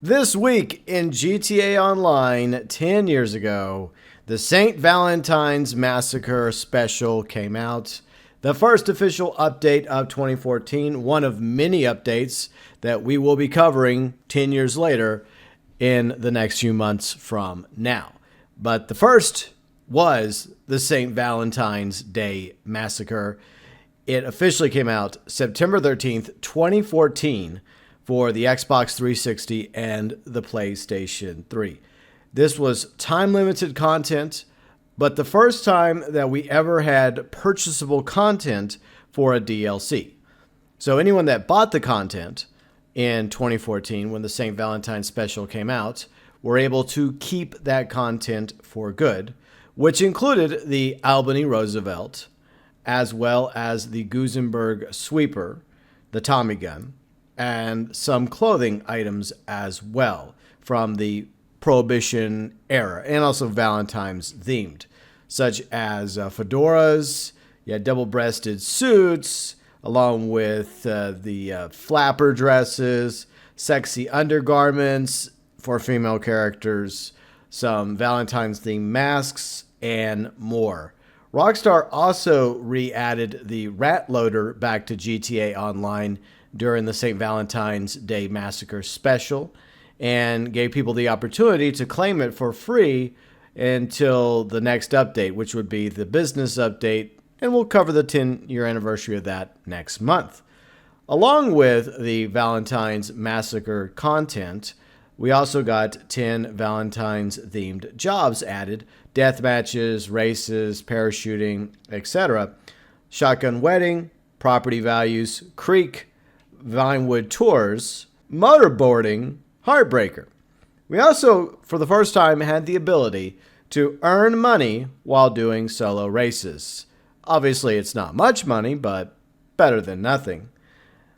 This week in GTA Online, 10 years ago, the St. Valentine's Massacre special came out. The first official update of 2014, one of many updates that we will be covering 10 years later in the next few months from now. But the first was the St. Valentine's Day Massacre. It officially came out September 13th, 2014, for the Xbox 360 and the PlayStation 3. This was time-limited content, but the first time that we ever had purchasable content for a DLC. So anyone that bought the content in 2014 when the St. Valentine's special came out were able to keep that content for good, which included the Albany Roosevelt, as well as the Gusenberg Sweeper, the Tommy gun, and some clothing items as well from the Prohibition era, and also Valentine's themed, such as fedoras, double-breasted suits, along with the flapper dresses, sexy undergarments for female characters, some Valentine's themed masks, and more. Rockstar also re-added the Rat Loader back to GTA Online during the St. Valentine's Day Massacre special, and gave people the opportunity to claim it for free until the next update, which would be the business update, and we'll cover the 10-year anniversary of that next month. Along with the Valentine's Massacre content, we also got 10 Valentine's-themed jobs added: death matches, races, parachuting, etc., shotgun wedding, property values, creek, Vinewood tours, motorboarding, Heartbreaker. We also, for the first time, had the ability to earn money while doing solo races. Obviously, it's not much money, but better than nothing.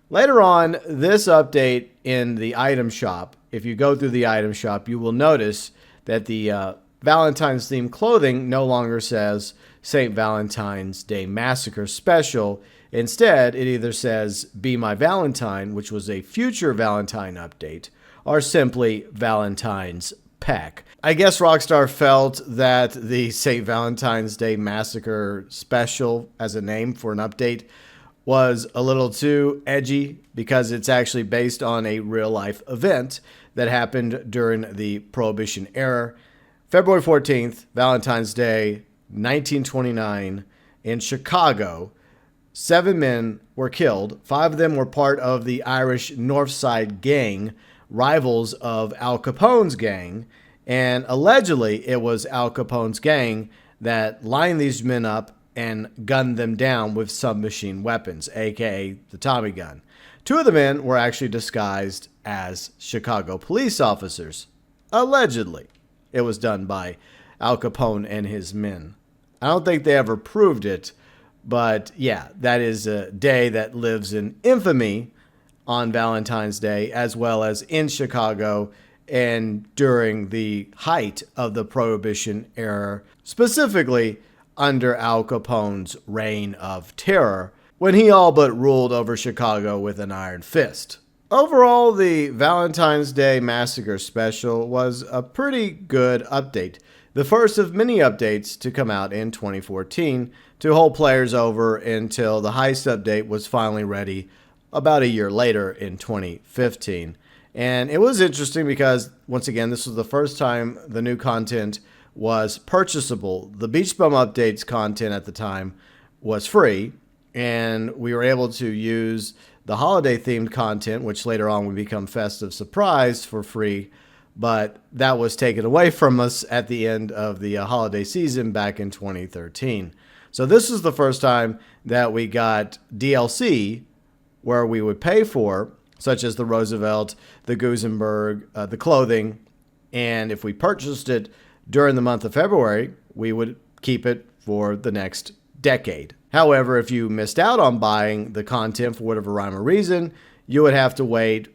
Later on, this update in the item shop, if you go through the item shop, you will notice that the Valentine's themed clothing no longer says St. Valentine's Day Massacre Special. Instead, it either says Be My Valentine, which was a future Valentine update, or simply Valentine's Pack. I guess Rockstar felt that the St. Valentine's Day Massacre Special as a name for an update was a little too edgy, because it's actually based on a real-life event that happened during the Prohibition era. February 14th, Valentine's Day, 1929, in Chicago, 7 men were killed. 5 of them were part of the Irish North Side Gang, rivals of Al Capone's gang, and allegedly it was Al Capone's gang that lined these men up and gunned them down with submachine weapons, aka the Tommy gun. 2 of the men were actually disguised as Chicago police officers. Allegedly, it was done by Al Capone and his men. I don't think they ever proved it, but yeah, that is a day that lives in infamy on Valentine's Day, as well as in Chicago and during the height of the Prohibition era, specifically under Al Capone's reign of terror, when he all but ruled over Chicago with an iron fist. Overall, the Valentine's Day Massacre special was a pretty good update, the first of many updates to come out in 2014 to hold players over until the heist update was finally ready about a year later in 2015. And it was interesting because, once again, this was the first time the new content was purchasable. The Beach Bum updates content at the time was free, and we were able to use the holiday-themed content, which later on would become Festive Surprise, for free, but that was taken away from us at the end of the holiday season back in 2013. So this is the first time that we got DLC where we would pay for, such as the Roosevelt, the Gusenberg, the clothing, and if we purchased it during the month of February, we would keep it for the next decade. However, if you missed out on buying the content for whatever rhyme or reason, you would have to wait,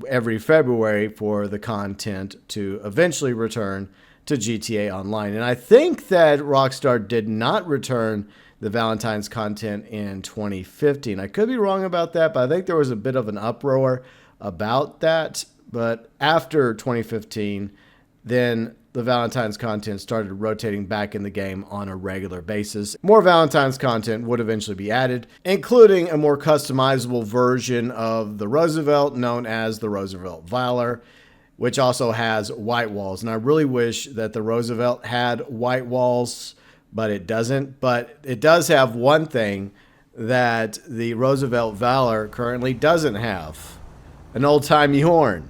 every February for the content to eventually return to GTA Online. And I think that Rockstar did not return the Valentine's content in 2015. I could be wrong about that, but I think there was a bit of an uproar about that. But after 2015, then the Valentine's content started rotating back in the game on a regular basis. More Valentine's content would eventually be added, including a more customizable version of the Roosevelt known as the Roosevelt Valor, which also has white walls. And I really wish that the Roosevelt had white walls, but it doesn't. But it does have one thing that the Roosevelt Valor currently doesn't have: an old-timey horn.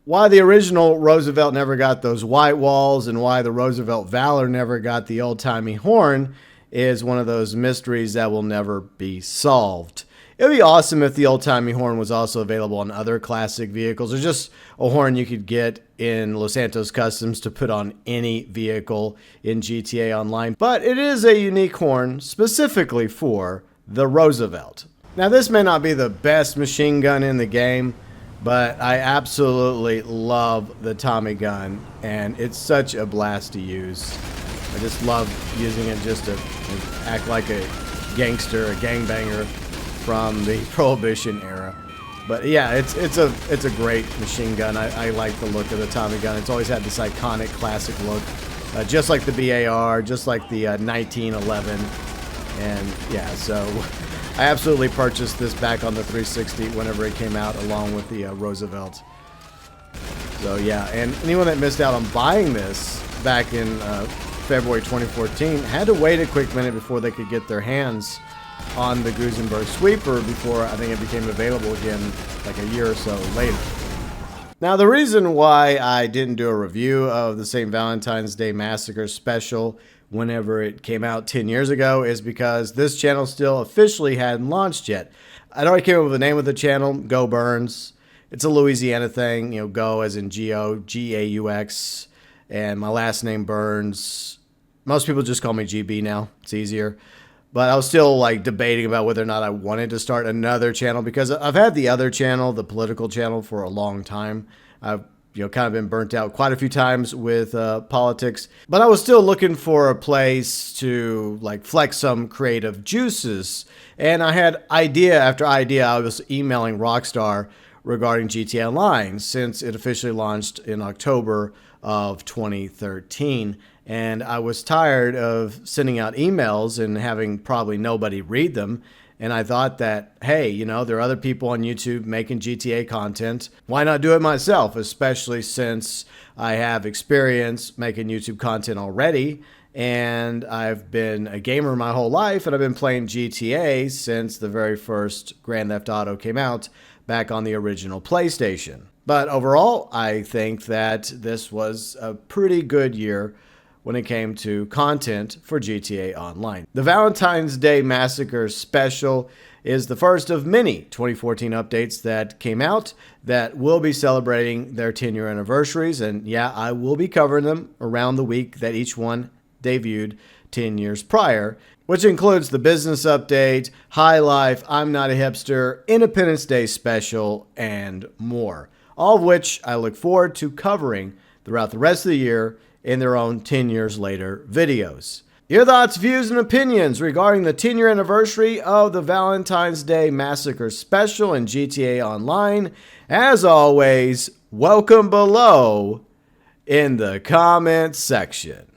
Why the original Roosevelt never got those white walls and why the Roosevelt Valor never got the old-timey horn is one of those mysteries that will never be solved. It would be awesome if the old-timey horn was also available on other classic vehicles, or just a horn you could get in Los Santos Customs to put on any vehicle in GTA Online. But it is a unique horn specifically for the Roosevelt. Now, this may not be the best machine gun in the game, but I absolutely love the Tommy gun, and it's such a blast to use. I just love using it just to act like a gangster, a gangbanger from the Prohibition era. But yeah, it's a great machine gun. I like the look of the Tommy gun. It's always had this iconic classic look, just like the BAR, just like the 1911. And yeah, so I absolutely purchased this back on the 360 whenever it came out, along with the Roosevelt. So yeah, and anyone that missed out on buying this back in February 2014 had to wait a quick minute before they could get their hands on the GeauxBurns sweeper before I think it became available again like a year or so later. Now, the reason why I didn't do a review of the St. Valentine's Day Massacre special whenever it came out 10 years ago is because this channel still officially hadn't launched yet. I'd already came up with the name of the channel, GeauxBurns. It's a Louisiana thing, you know, go as in Geo, G-A-U-X, and my last name Burns. Most people just call me GB now. It's easier. But I was still like debating about whether or not I wanted to start another channel, because I've had the other channel, the political channel, for a long time. I've kind of been burnt out quite a few times with politics, but I was still looking for a place to like flex some creative juices. And I had idea after idea. I was emailing Rockstar regarding GTA Online since it officially launched in October of 2013. And I was tired of sending out emails and having probably nobody read them. And I thought that, hey, there are other people on YouTube making GTA content. Why not do it myself, especially since I have experience making YouTube content already. And I've been a gamer my whole life, and I've been playing GTA since the very first Grand Theft Auto came out back on the original PlayStation. But overall, I think that this was a pretty good year when it came to content for GTA Online. The Valentine's Day Massacre special is the first of many 2014 updates that came out that will be celebrating their 10-year anniversaries. And yeah, I will be covering them around the week that each one debuted 10 years prior, which includes the business update, High Life, I'm Not a Hipster, Independence Day special, and more. All of which I look forward to covering throughout the rest of the year in their own 10 years later videos. Your thoughts, views, and opinions regarding the 10-year anniversary of the Valentine's Day Massacre special in GTA Online, as always, welcome below in the comments section.